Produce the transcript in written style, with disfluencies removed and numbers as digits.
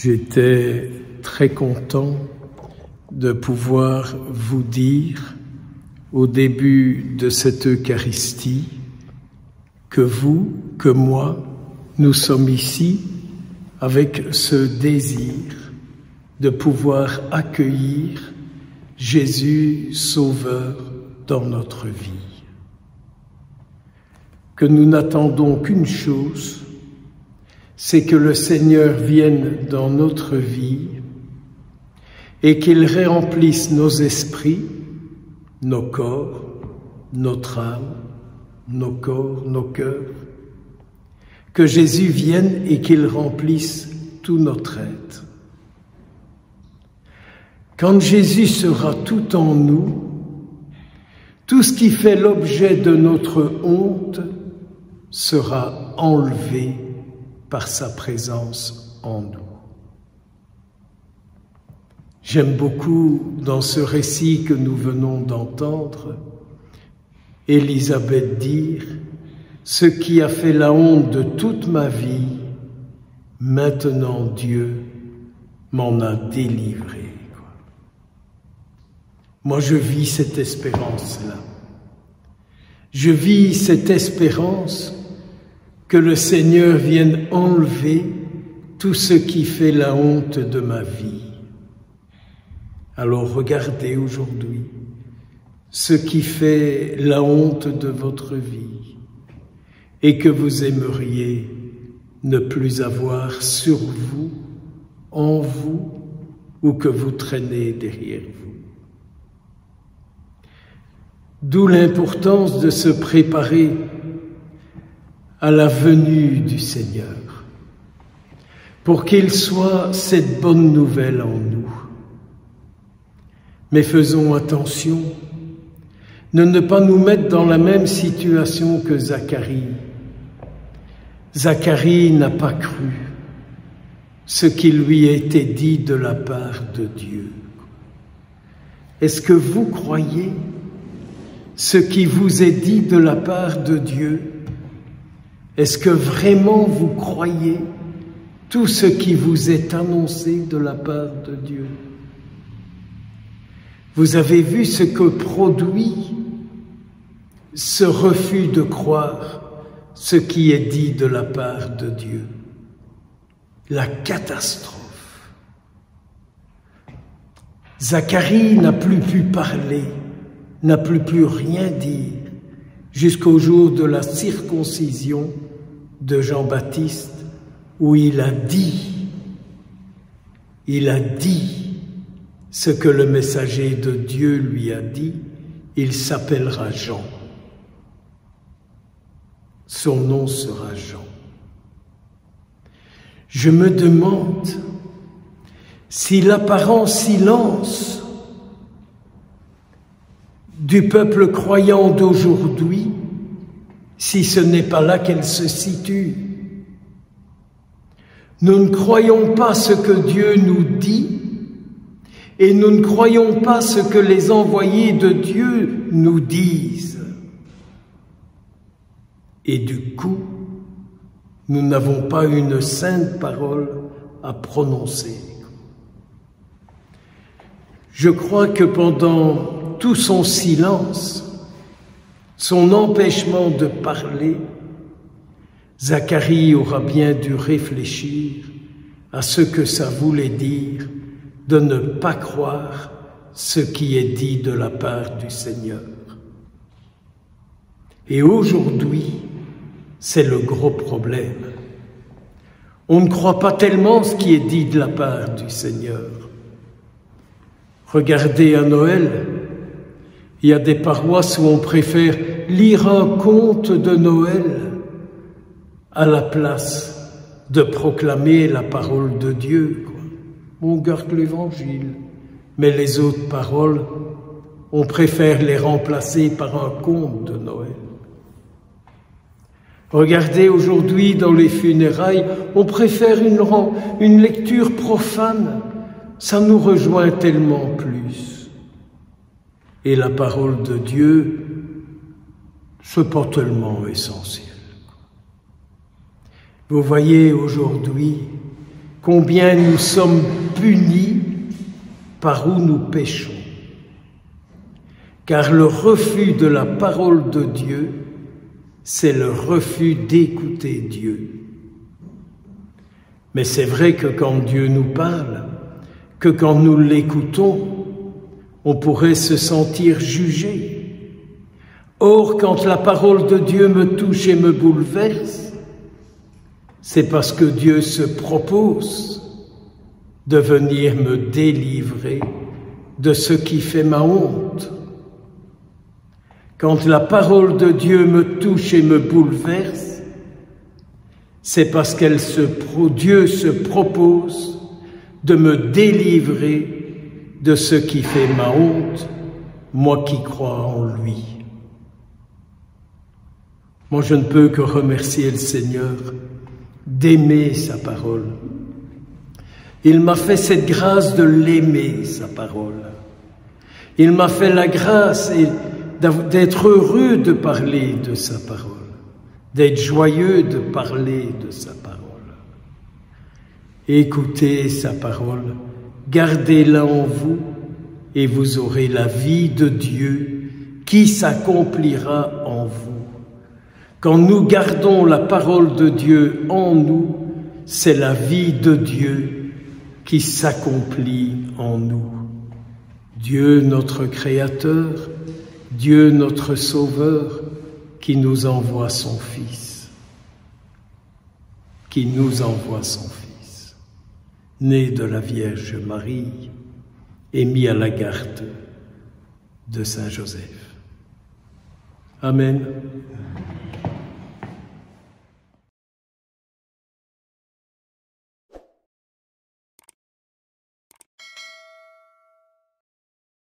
J'étais très content de pouvoir vous dire au début de cette Eucharistie que vous, que moi, nous sommes ici avec ce désir de pouvoir accueillir Jésus Sauveur dans notre vie. Que nous n'attendons qu'une chose, c'est que le Seigneur vienne dans notre vie et qu'il remplisse nos esprits, nos corps, notre âme, nos corps, nos cœurs. Que Jésus vienne et qu'il remplisse tout notre être. Quand Jésus sera tout en nous, tout ce qui fait l'objet de notre honte sera enlevé par sa présence en nous. J'aime beaucoup dans ce récit que nous venons d'entendre, Élisabeth dire « Ce qui a fait la honte de toute ma vie, maintenant Dieu m'en a délivré. » Moi, je vis cette espérance-là. Je vis cette espérance que le Seigneur vienne enlever tout ce qui fait la honte de ma vie. Alors regardez aujourd'hui ce qui fait la honte de votre vie et que vous aimeriez ne plus avoir sur vous, en vous, ou que vous traînez derrière vous. D'où l'importance de se préparer à la venue du Seigneur, pour qu'il soit cette bonne nouvelle en nous. Mais faisons attention de ne pas nous mettre dans la même situation que Zacharie. Zacharie n'a pas cru ce qui lui a été dit de la part de Dieu. Est-ce que vous croyez ce qui vous est dit de la part de Dieu? Est-ce que vraiment vous croyez tout ce qui vous est annoncé de la part de Dieu? Vous avez vu ce que produit ce refus de croire ce qui est dit de la part de Dieu? La catastrophe. Zacharie n'a plus pu parler, n'a plus pu rien dire jusqu'au jour de la circoncision de Jean-Baptiste où il a dit ce que le messager de Dieu lui a dit, il s'appellera Jean. Son nom sera Jean. Je me demande si l'apparent silence du peuple croyant d'aujourd'hui, si ce n'est pas là qu'elle se situe. Nous ne croyons pas ce que Dieu nous dit et nous ne croyons pas ce que les envoyés de Dieu nous disent. Et du coup, nous n'avons pas une sainte parole à prononcer. Je crois que pendant tout son silence, son empêchement de parler, Zacharie aura bien dû réfléchir à ce que ça voulait dire de ne pas croire ce qui est dit de la part du Seigneur. Et aujourd'hui, c'est le gros problème. On ne croit pas tellement ce qui est dit de la part du Seigneur. Regardez à Noël, il y a des paroisses où on préfère lire un conte de Noël à la place de proclamer la parole de Dieu. On garde l'Évangile, mais les autres paroles, on préfère les remplacer par un conte de Noël. Regardez aujourd'hui dans les funérailles, on préfère une lecture profane, ça nous rejoint tellement plus. Et la parole de Dieu, c'est pas tellement essentiel. Vous voyez aujourd'hui, combien nous sommes punis par où nous péchons. Car le refus de la parole de Dieu, c'est le refus d'écouter Dieu. Mais c'est vrai que quand Dieu nous parle, que quand nous l'écoutons, on pourrait se sentir jugé. Or, quand la parole de Dieu me touche et me bouleverse, c'est parce que Dieu se propose de venir me délivrer de ce qui fait ma honte. Quand la parole de Dieu me touche et me bouleverse, c'est parce Dieu se propose de me délivrer de ce qui fait ma honte, moi qui crois en lui. Moi, je ne peux que remercier le Seigneur d'aimer sa parole. Il m'a fait cette grâce de l'aimer, sa parole. Il m'a fait la grâce d'être heureux de parler de sa parole, d'être joyeux de parler de sa parole. Écoutez sa parole, gardez-la en vous et vous aurez la vie de Dieu qui s'accomplira en vous. Quand nous gardons la parole de Dieu en nous, c'est la vie de Dieu qui s'accomplit en nous. Dieu notre Créateur, Dieu notre Sauveur, qui nous envoie son Fils, né de la Vierge Marie et mis à la garde de Saint Joseph. Amen.